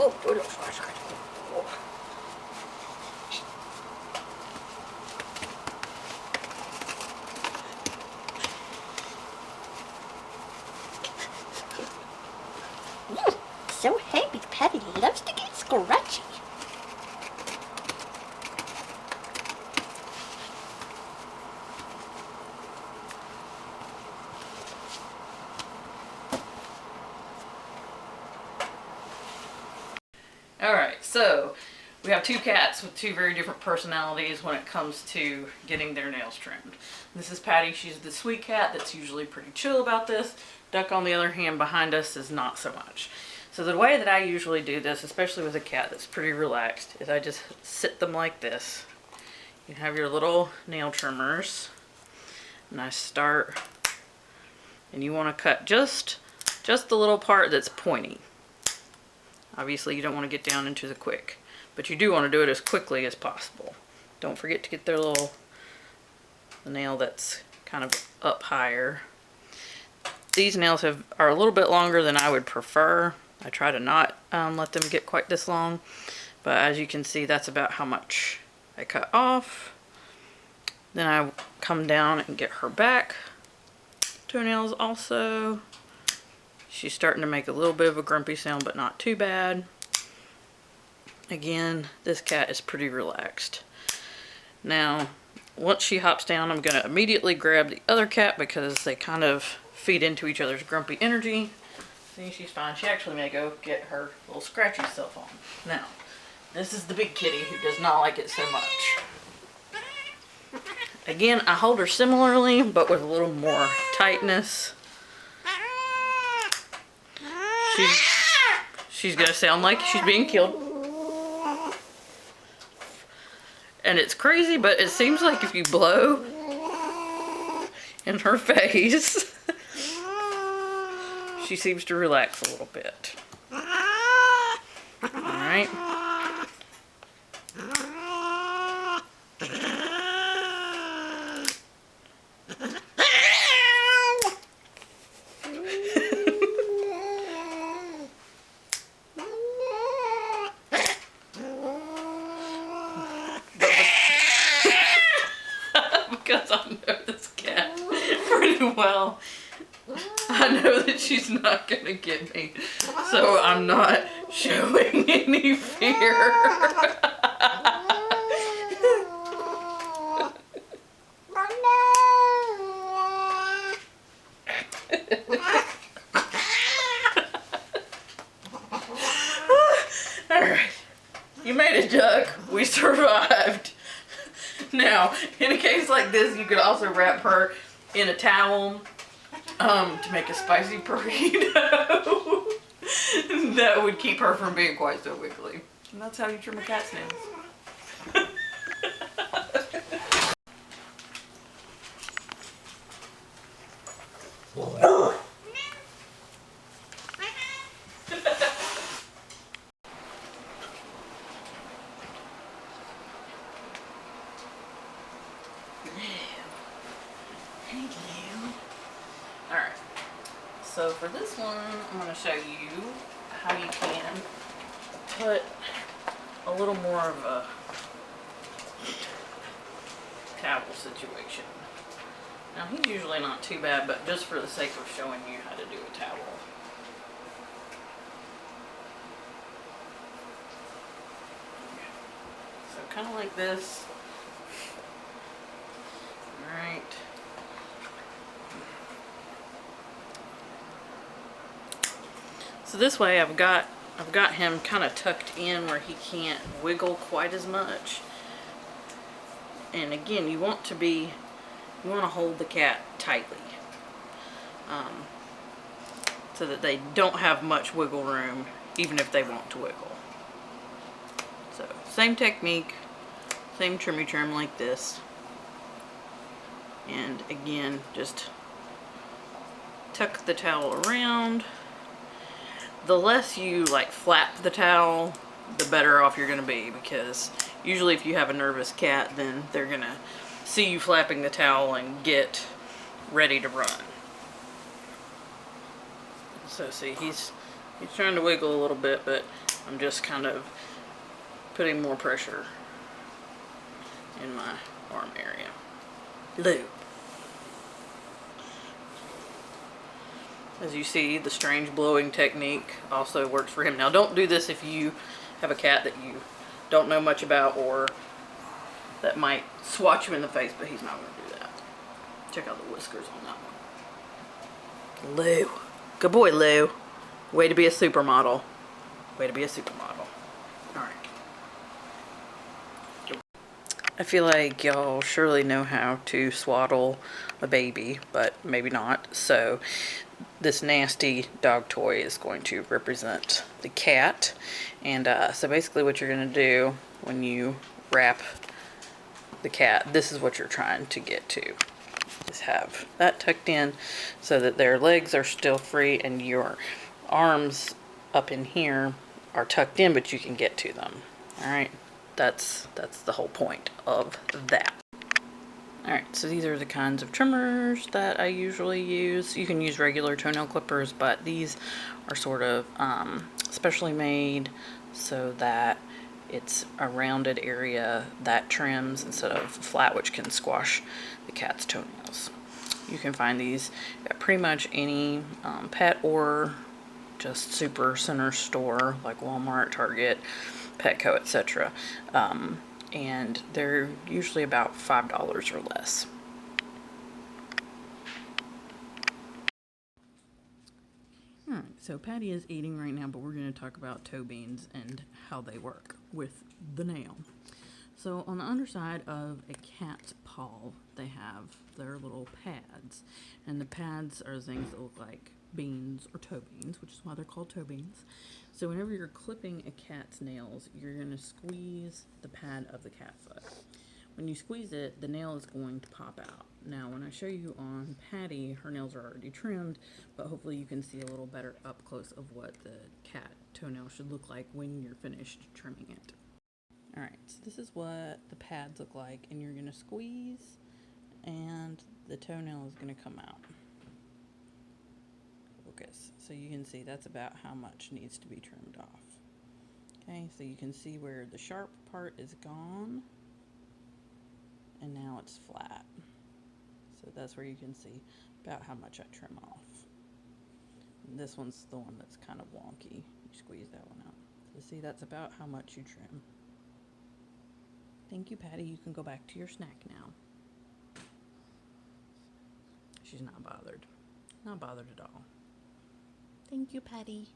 Oh, toenails. Oh. So happy, Patty loves to get scratchy. Alright, so we have two cats with two very different personalities when it comes to getting their nails trimmed. This is Patty. She's the sweet cat that's usually pretty chill about this. Duck, on the other hand, behind us is not so much. So the way that I usually do this, especially with a cat that's pretty relaxed, is I just sit them like this. You have your little nail trimmers, and I start, and you want to cut just the little part that's pointy. Obviously you don't want to get down into the quick, but you do want to do it as quickly as possible. Don't forget to get their the nail that's kind of up higher. These nails are a little bit longer than I would prefer. I try to not let them get quite this long, but as you can see, that's about how much I cut off. Then I come down and get her back toenails also. She's starting to make a little bit of a grumpy sound, but not too bad. Again, this cat is pretty relaxed. Now, once she hops down, I'm going to immediately grab the other cat because they kind of feed into each other's grumpy energy. See, she's fine. She actually may go get her little scratchy self on. Now, this is the big kitty who does not like it so much. Again, I hold her similarly, but with a little more tightness. She's gonna sound like she's being killed. And it's crazy, but it seems like if you blow in her face, she seems to relax a little bit. Alright. Because I know this cat pretty well, I know that she's not gonna get me, so I'm not showing any fear. Alright, you made it, Duck. We survived. Now, in a case like this, you could also wrap her in a towel to make a spicy burrito. That would keep her from being quite so wiggly. And that's how you trim a cat's nails. Alright, so for this one, I'm going to show you how you can put a little more of a towel situation. Now he's usually not too bad, but just for the sake of showing you how to do a towel. So kind of like this. Alright. So this way I've got him kind of tucked in where he can't wiggle quite as much. And again, you want to hold the cat tightly, so that they don't have much wiggle room, even if they want to wiggle. So same technique, same trimmy trim like this. And again, just tuck the towel around. The less you like flap the towel, the better off you're going to be, because usually if you have a nervous cat, then they're going to see you flapping the towel and get ready to run. So see, he's trying to wiggle a little bit, but I'm just kind of putting more pressure in my arm area. Lube. As you see, the strange blowing technique also works for him. Now, don't do this if you have a cat that you don't know much about or that might swat you in the face, but he's not going to do that. Check out the whiskers on that one. Lou. Good boy, Lou. Way to be a supermodel. Way to be a supermodel. Alright. I feel like y'all surely know how to swaddle a baby, but maybe not. So this nasty dog toy is going to represent the cat. And so basically what you're going to do when you wrap the cat, this is what you're trying to get to. Just have that tucked in so that their legs are still free and your arms up in here are tucked in, but you can get to them. Alright, that's the whole point of that. Alright, so these are the kinds of trimmers that I usually use. You can use regular toenail clippers, but these are sort of specially made so that it's a rounded area that trims instead of flat, which can squash the cat's toenails. You can find these at pretty much any pet or just super center store like Walmart, Target, Petco, etc. And they're usually about $5 or less. Alright, so Patty is eating right now, but we're going to talk about toe beans and how they work with the nail. So on the underside of a cat's paw, they have their little pads. And the pads are things that look like beans or toe beans, which is why they're called toe beans. So whenever you're clipping a cat's nails, you're going to squeeze the pad of the cat foot. When you squeeze it, the nail is going to pop out. Now when I show you on Patty, her nails are already trimmed, but hopefully you can see a little better up close of what the cat toenail should look like when you're finished trimming it. Alright, so this is what the pads look like, and you're going to squeeze and the toenail is going to come out. Focus. So you can see that's about how much needs to be trimmed off. Okay, so you can see where the sharp part is gone and now it's flat. So that's where you can see about how much I trim off. And this one's the one that's kind of wonky. You squeeze that one out. So see, that's about how much you trim. Thank you, Patty. You can go back to your snack now. She's not bothered. Not bothered at all. Thank you, Patty.